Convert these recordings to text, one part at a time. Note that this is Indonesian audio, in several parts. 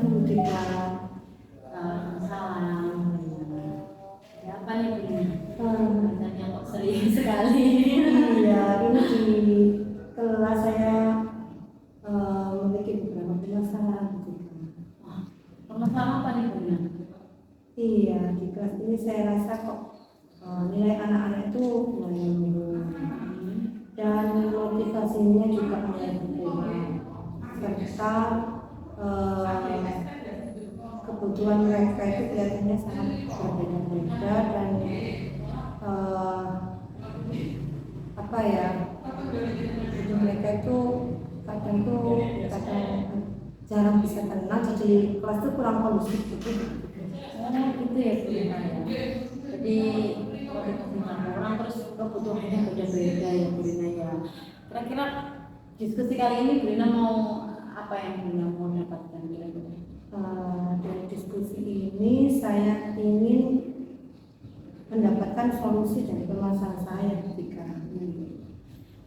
Budita. Salam. Ya, apa nih Bu? Hmm, Bacanya kok sering sekali. iya, ini di kelas saya memiliki beberapa permasalahan Budita. Permasalahan apa nih Bu? Iya, di kelas ini saya rasa kok nilai anak-anak itu mulai menurun dan motivasinya juga mulai berkurang, serta kebutuhan mereka itu kelihatannya sangat berbeda-beda dan apa ya, kebutuhan mereka itu kadang jarang bisa tenang, jadi kelas itu kurang kondusif gitu. Gitu ya Bu. Jadi motivasinya orang terus kebutuhannya beda-beda ya Bu Rina ya. Kira-kira diskusi kali ini Bu Rina mau apa yang Bu Rina mau dapatkan kira-kira? Dari diskusi ini saya ingin mendapatkan solusi dari permasalahan saya ketika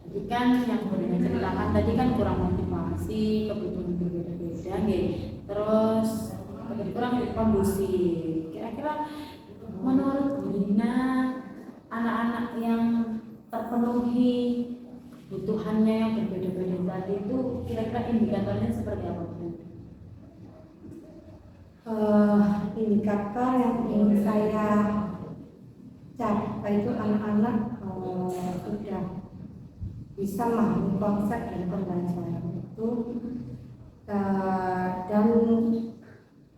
Jadi kan yang Bu Rina ceritakan tadi kan kurang motivasi, kebutuhan berbeda-beda nggih. Terus kurang kondusif. Kira-kira menurut Bu Rina anak-anak yang terpenuhi kebutuhannya yang berbeda-beda tadi itu kira-kira indikatornya seperti apa Bu? indikator yang ingin saya capai itu anak-anak sudah bisa memahami konsep dan pembelajaran itu dan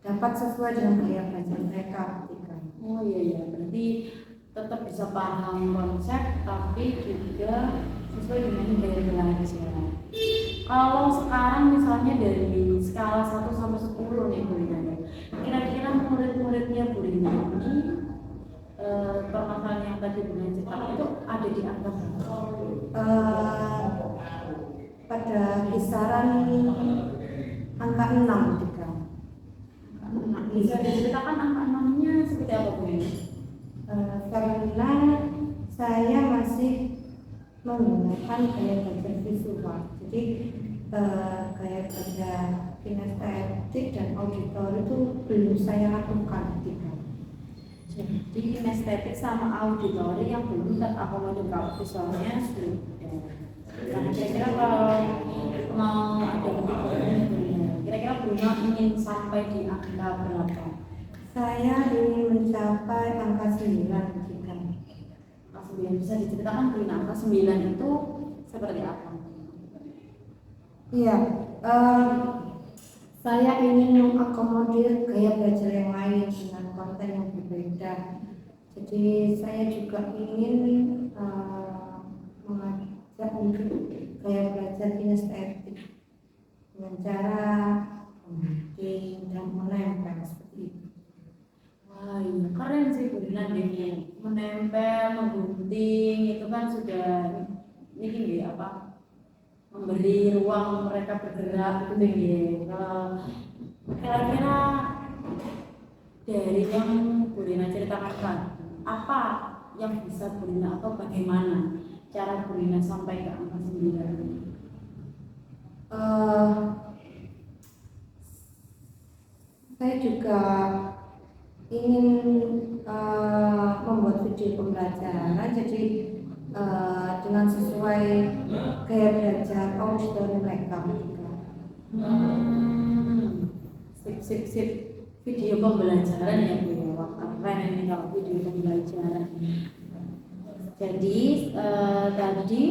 dapat sesuai dengan gaya belajar mereka ketika. Oh iya, berarti tetap bisa paham konsep tapi juga sesuai dengan gaya belajar. Kalau sekarang misalnya dari skala 1 sampai 10 nih Bu Rina, kira-kira murid-muridnya Bu Rina ini permasalahan yang tadi Bu Rina ceritakan itu ada di angka berapa? Pada kisaran angka 6 juga. Bisa diceritakan angka 6-nya seperti apa Bu Rina? Karena saya masih menggunakan gaya belajar visual, jadi gaya belajar kinestetik dan auditori itu belum saya lakukan ketika. Jadi kinestetik sama auditori yang belum terakomodir, kalau visualnya sudah. Nah, kira-kira kalau mau ada lebih banyak, kira-kira Bruno ingin sampai di angka berapa? Saya ingin mencapai angka 9 ketika. Angka 9 bisa diceritakan Bruno, angka 9 itu seperti apa? Iya, saya ingin mengakomodir gaya belajar yang lain dengan konten yang berbeda. Jadi saya juga ingin mengajak untuk gaya belajar kinestetik dengan cara membimbing dan menempel seperti itu. Wah, iya keren sih Bu Rina ini. Menempel, menggunting itu kan sudah ini apa? Memberi ruang mereka bergerak gitu ya. Kira-kira dari yang Bu Rina ceritakan kan, apa yang bisa Bu Rina atau bagaimana cara Bu Rina sampai ke angka 9? Saya juga ingin membuat video pembelajaran, jadi dengan sesuai gaya belajar auditori mereka. Sip. Video pembelajaran ya Bu ya. Wah, keren ini kalau video pembelajaran. Jadi tadi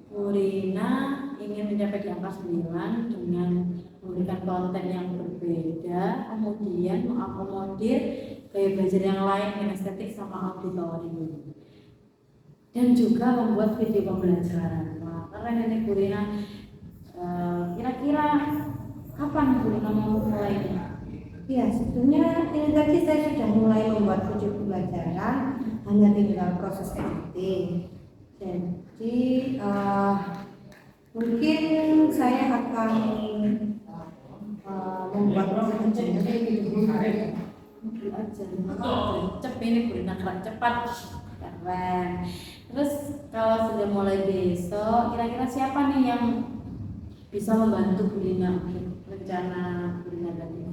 Bu Rina ingin mencapai di angka 9 dengan memberikan konten yang berbeda, kemudian mengakomodir gaya belajar yang lain, kinestetik sama auditori, dan juga membuat video pembelajaran. Wah, keren ini Bu Rina. Kira-kira kapan Bu Rina mau mulai? Ya, sebetulnya ini tadi saya sudah mulai membuat video pembelajaran, hanya tinggal proses editing. Jadi mungkin saya akan membuat video aja. Cep ini Bu Rina cepat, keren. Terus kalau sudah mulai besok, kira-kira siapa nih yang bisa membantu Bu Lina untuk rencana Bu Lina tadi?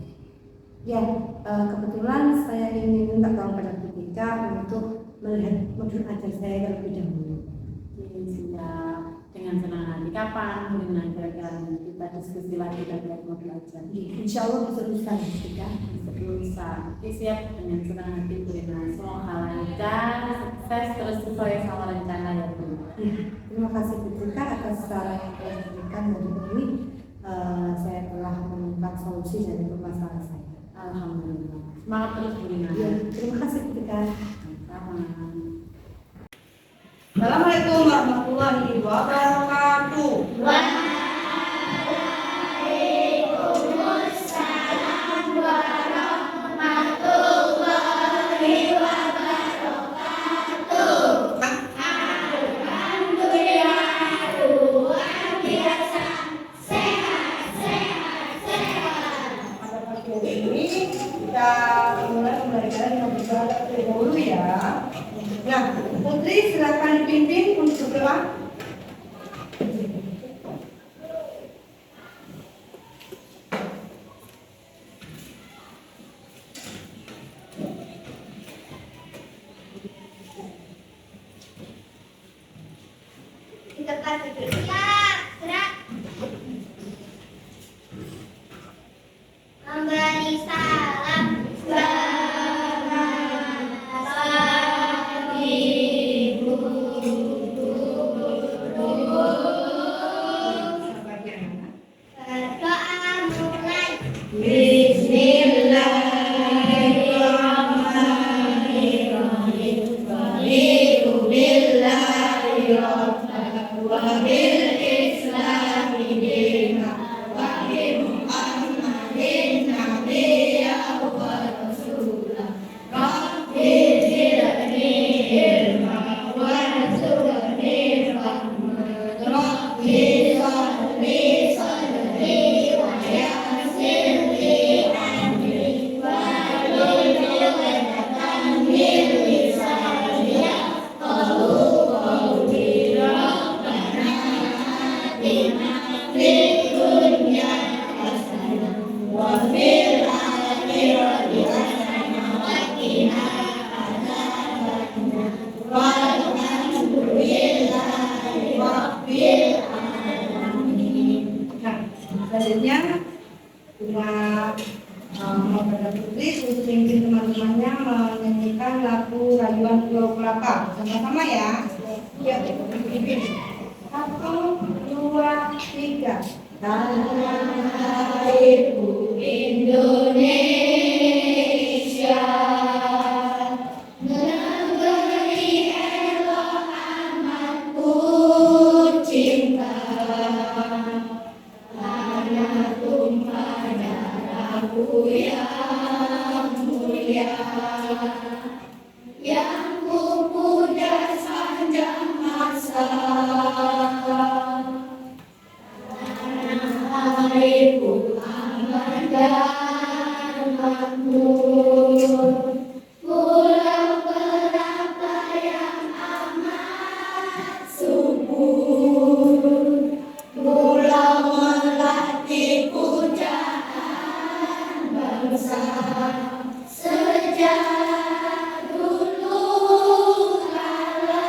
Ya, kebetulan saya ingin minta tolong pada Bu Tika untuk melihat modul ajar saya terlebih dahulu. Oke, siap. Dengan senang hati. Kapan Bu Lina kira-kira kita diskusi lagi terkait modul ajar? Insya Allah bisa lusa Bu Tika. Lusa. Oke, siap. Dengan senang hati Bu Lina. Semoga lancar, sukses, terus sesuai sama rencana ya Bu. Ya, terima kasih Bu Tika atas saran yang telah diberikan dari ini. Saya telah menemukan solusi dari permasalahan saya. Alhamdulillah. Semangat terus Bu Lina. Ya, terima kasih Bu Tika. Sama. Assalamualaikum warahmatullahi wabarakatuh. Pada pagi hari ini kita mulai pembelajaran yang berjalan terlebih dahulu ya. Nah, Putri silakan dipimpin untuk berdoa. Memberi salam selamat ibu. Berdoa mulai. Bismillahirrahmanirrahim. Raditu billahi rabban wa bil islami dinan wa bi Muhammadin nabiyyan wa rasulah. Rabbi zidni ilman warzuqni fahman. Rabbi sholli sadri wa yassir li amri wahlul 'uqdatam min lisani yafqahu qawli. Rabbana atina fid dunya hasanah wa fil akhirati hasanah wa qina adzabannar. Walhamdulillahi rabbil alamin. Nah, selanjutnya kita kepada Putri untuk memimpin teman-temannya menyanyikan lagu Rayuan Pulau Kelapa. Sama-sama ya. Ya, pimpin. 1, 2, 3. Tanah airku Indonesia, negeri elok amatku cinta, tanah tumpah darahku yang mulia, yang kupuja sepanjang masa. Airku aman dan makmur, Pulau Kelapa yang amat subur, pulau melatih pujaan bangsa sejak dulu kala.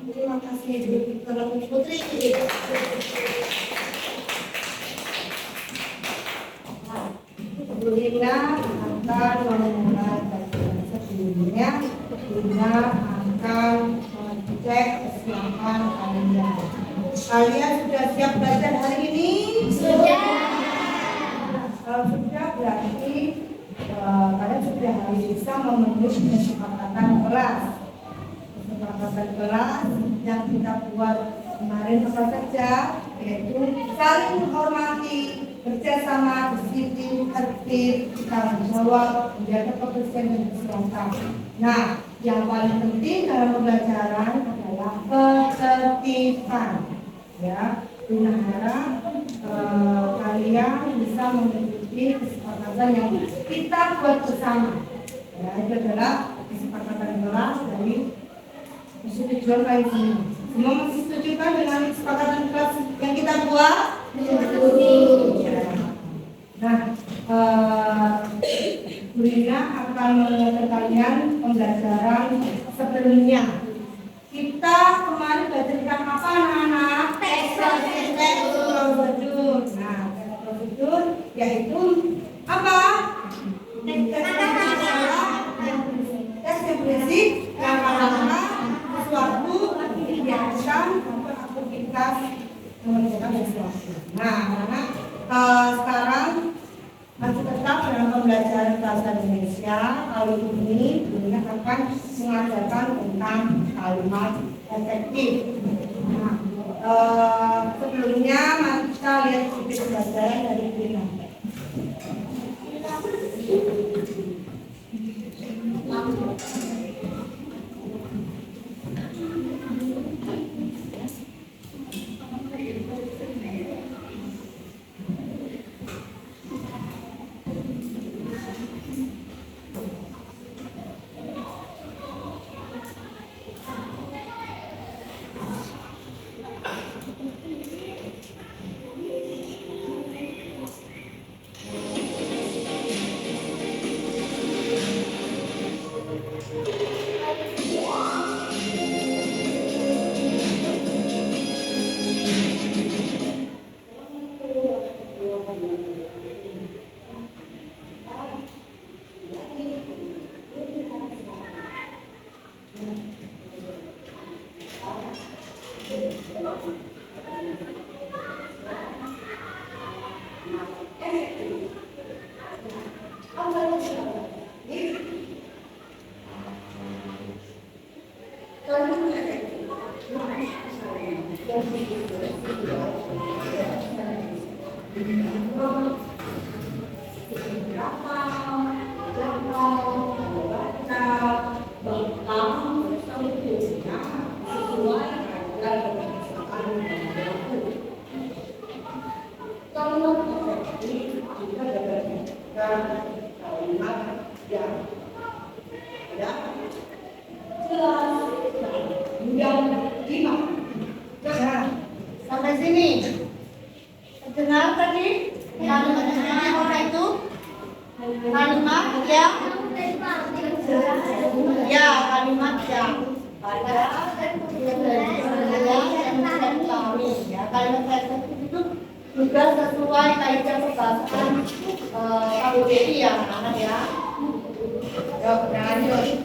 Terima kasih Ibu Putri. Bu Lina akan memulai bagian sebelumnya. Lina akan cek kesiapan kalian. Kalian sudah siap belajar hari ini? Sudah. Kalau sudah berarti kalian sudah harus bisa memenuhi kesepakatan kelas. Kesepakatan kelas yang kita buat kemarin apa saja, yaitu saling menghormati, kerjasama, disiplin, tertib, tanggung jawab, menjaga kebersihan dan kesehatan. Nah, yang paling penting dalam pembelajaran adalah ketertiban. Ya, Bunda harap kalian bisa mengikuti kesepakatan yang kita buat bersama. Ya, itu adalah kesepakatan kelas dari persetujuan kalian semua. Semua masih setuju kan dengan kesepakatan kelas yang kita buat? Nah, Bu Rina akan mengajar kalian pembelajaran sebelumnya. Kita kemarin belajar tentang apa, anak-anak? Teks prosedur. Nah, teks prosedur yaitu apa? Teks yang berisi langkah-langkah sesuatu kegiatan atau aktivitas mengerjakan sesuatu. Nah, anak sekarang masih tetap dalam pembelajaran bahasa Indonesia. Kali ini Bunda akan mengajarkan tentang kalimat efektif. Nah, sebelumnya mari kita lihat sedikit pelajaran dari Bunda. Sampai sini. Dengar tadi kalimatnya apa itu? Kalimat yang ya, kalimat yang pada ya, kalimat efektif itu juga sesuai kaidah pembahasan KBBI ya, anak-anak ya. Yuk, lanjut.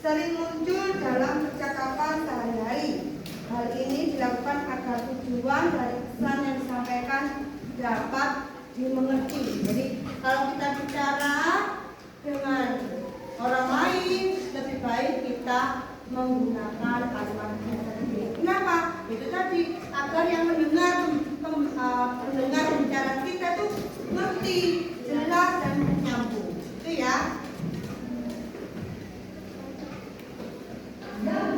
Sering muncul dalam percakapan sehari-hari. Hal ini dilakukan agar tujuan dari pesan yang disampaikan dapat dimengerti. Jadi kalau kita bicara dengan orang lain, lebih baik kita menggunakan kalimat efektif. Kenapa? Itu tadi agar yang mendengar bicara kita itu ngerti, jelas dan nyambung. Itu ya. Nah,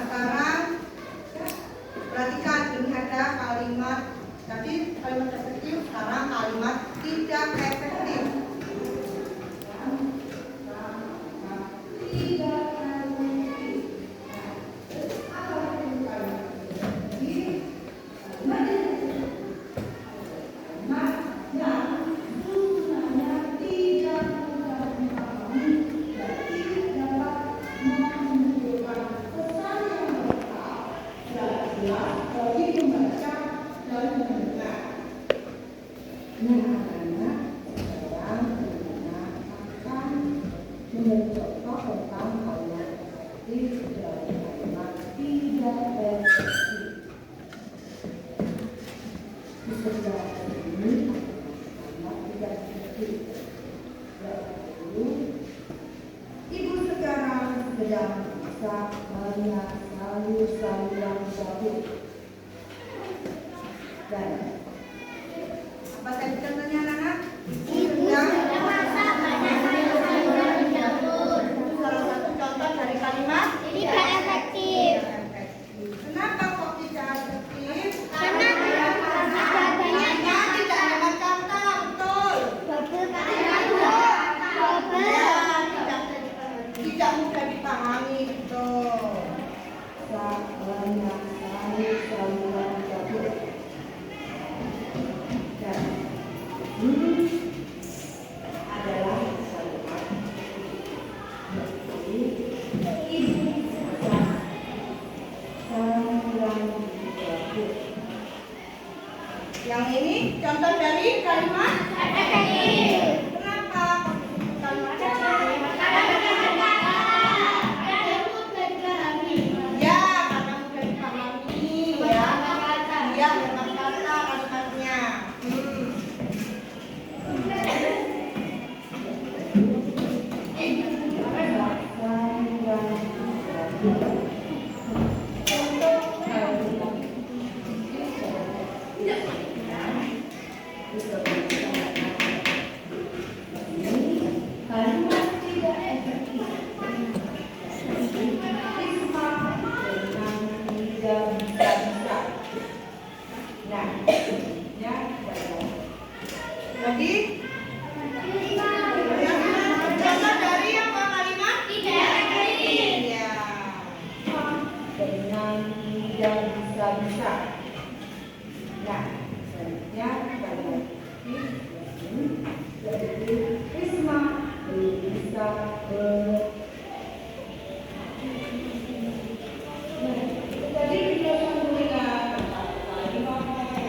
sekarang perhatikan ini ada kalimat tadi kalimat efektif, sekarang kalimat tidak efektif. Nah, anak-anak sekarang kita akan mencontoh tentang kalimat efektif dari kalimat tidak efektif. Di sebelah ini kalimat tidak efektif. Ibu sekarang sedang masak banyak sayur-sayuran jahit. Dan apa tadi contohnya anak-anak? Sedang Masak banyak sayur-sayuran jamur. salah satu contoh dari kalimat Tidak efektif. efektif. Kenapa kok tidak efektif? Karena tidak banyak Karena tidak ada kata, betul. Tidak mudah dipahami, betul. Banyak sayur-sayuran jahit. Dan adalah kalimat berarti ibu masak sayuran jahit. Yang ini contoh dari kalimat efektif. kenapa kalimat efektif? Ya, karena mudah dipahami ya. Ya, dengan kata kalimatnya. Kalimat tidak efektif. Nah, ya, jadi contoh dari apa kalimat? Tidak efektif. Iya. Dengan tidak bisa. Nah, selanjutnya kalimat jadi Risma belum bisa jadi kita memberikan kalimat semoga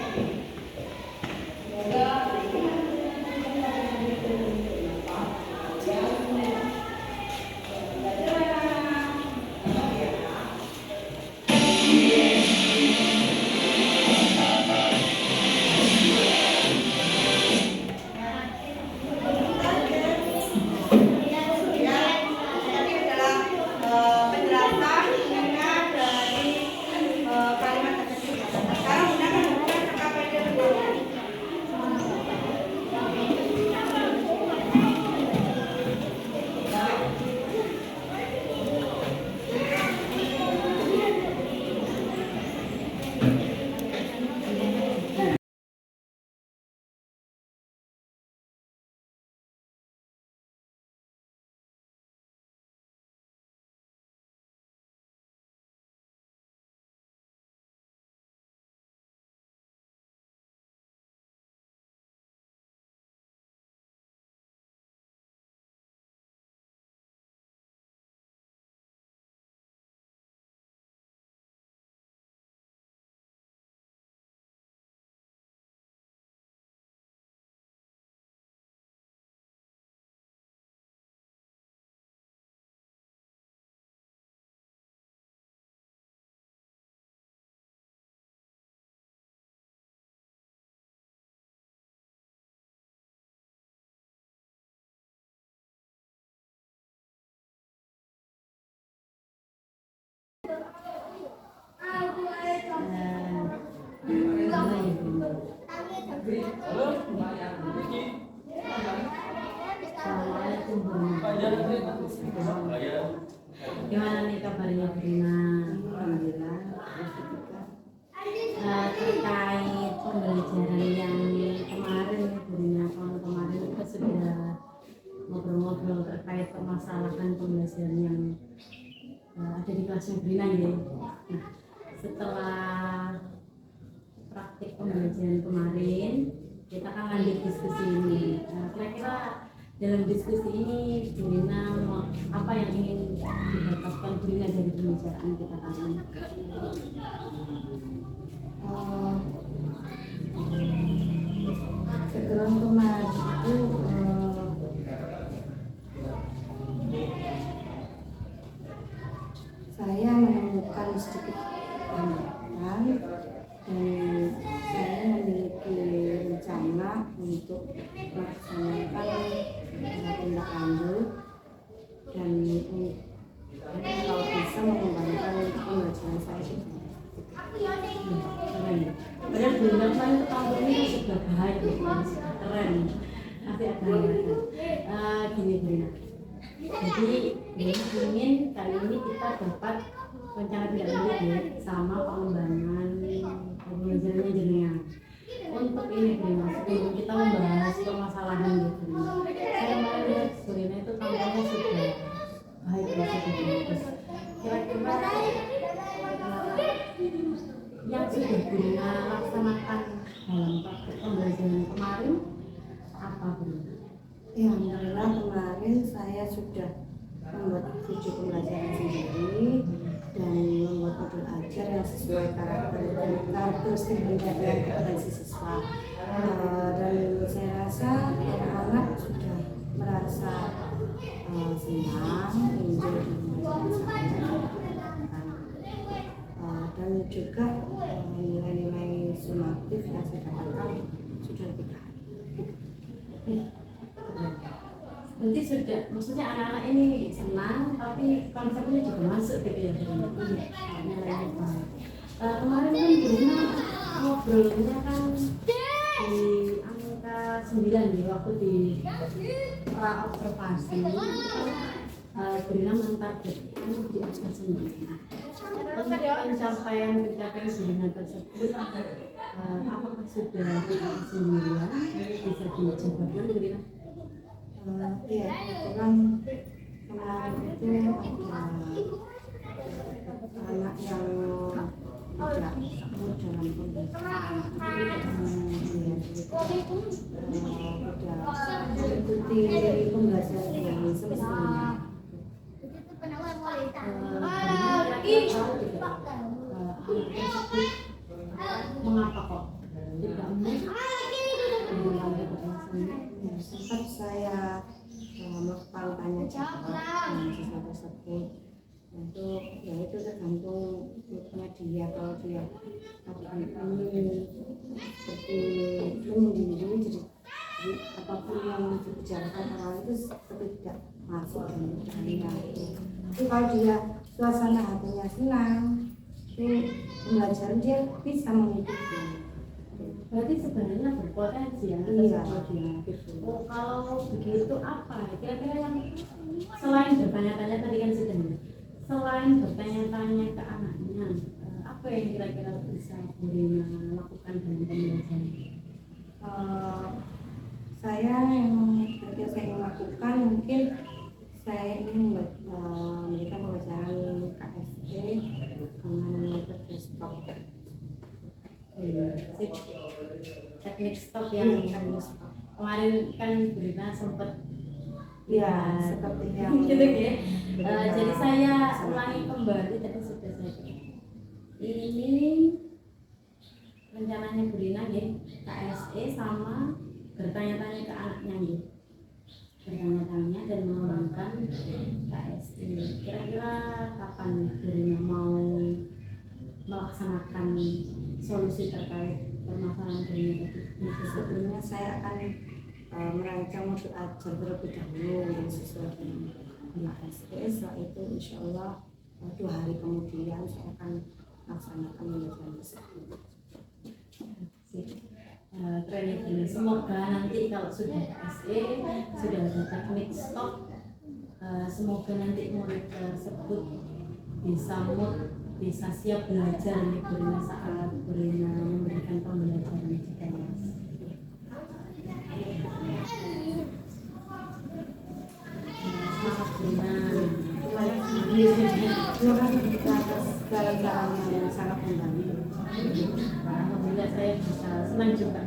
Gimana nih kabarnya Brina? Alhamdulillah. Terkait pembelajaran yang kemarin Brina, kalau kemarin kita sudah ngobrol-ngobrol terkait permasalahan pembelajaran yang ada di kelasnya Brina ya. Nah, setelah praktik pembelajaran kemarin, kita akan lanjut diskusi ini. Kira-kira dalam diskusi ini Brina apa yang ingin didapatkan Brina dari pembicaraan kita kali ini? setelah pembelajaran kemarin itu saya menemukan sedikit hambatan dan saya memiliki rencana untuk melaksanakan tindak lanjut dan kalau bisa mengembangkan pembelajaran saya juga. Keren. Padahal benar itu tahun ini sudah baik, keren. Nanti ada gini Brina. Jadi ingin kali ini kita dapat rencana tidak lanjut ya, sama pengembangan pembelajarannya jenengan. Untuk ini Brina, sebelum kita membahas permasalahan gitu, saya melihat Brina itu tampaknya sudah baik, sudah bagus. Kira-kira yang sudah Brina laksanakan dalam praktek pembelajaran kemarin apa Brina? Ya, alhamdulillah kemarin saya sudah membuat tujuh pembelajaran sendiri dan membuat modul ajar yang sesuai karakteristik dan kompetensi siswa. Dan saya rasa anak-anak sudah merasa senang, enjoy dengan saya. Dan juga nilai-nilai sumatif yang saya dapatkan sudah lebih baik. Nanti sudah, maksudnya anak-anak ini senang, tapi konsepnya juga masuk gitu ya. Kemarin kan Brina ngobrolnya kan di angka 9 ya, waktu di pra-observasi Brina mentargetkan di angka 9. Untuk pencapaian Brina tersebut, apakah sudah sendirian bisa dijabarkan Brina? Iya, kebetulan kemarin itu ada anak yang tidak mood dalam pembelajaran, tidak mengikuti pembelajaran yang semestinya. Mengapa kok tidak sempat saya melakukan tanya jawab dengan siswa tersebut untuk ya itu tergantung moodnya dia. Kalau dia ingin seperti menyendiri, jadi apapun yang dibicarakan orang itu seperti tidak masuk dalam pikirannya. Tapi kalau dia suasana hatinya senang, itu pembelajaran dia bisa mengikuti. Berarti sebenarnya berpotensi ya. Iya. Oh, kalau begitu apa kira-kira yang selain bertanya-tanya tadi kan sudah, selain bertanya-tanya ke anaknya, apa yang kira-kira bisa Brina lakukan dalam pembelajaran? Saya yang kira-kira saya ingin lakukan, mungkin saya ingin memberikan pembelajaran KSD dengan metode stop. Teknik stop yang kemarin kan Brina sempat Ya, seperti yang gitu ya. Jadi saya ulangi kembali tadi sudah saya ini rencananya Brina ya, KSE sama bertanya-tanya ke anaknya ya, bertanya-tanya dan mengembangkan KSE. Kira-kira kapan Brina mau melaksanakan solusi terkait permasalahan Brina tadi? sebelumnya saya akan merancang modul ajar terlebih dahulu yang sesuai dengan KSD. Setelah itu insya Allah 2 hari kemudian saya akan melaksanakan pembelajaran tersebut. Keren ini. Semoga nanti kalau sudah KSE, sudah ada teknik stop, semoga nanti murid tersebut bisa mood, bisa siap belajar nih Brina saat Brina memberikan pembelajaran juga Mas. Semangat Brina. Terima kasih atas saran-saran yang sangat membantu. Alhamdulillah saya bisa senang juga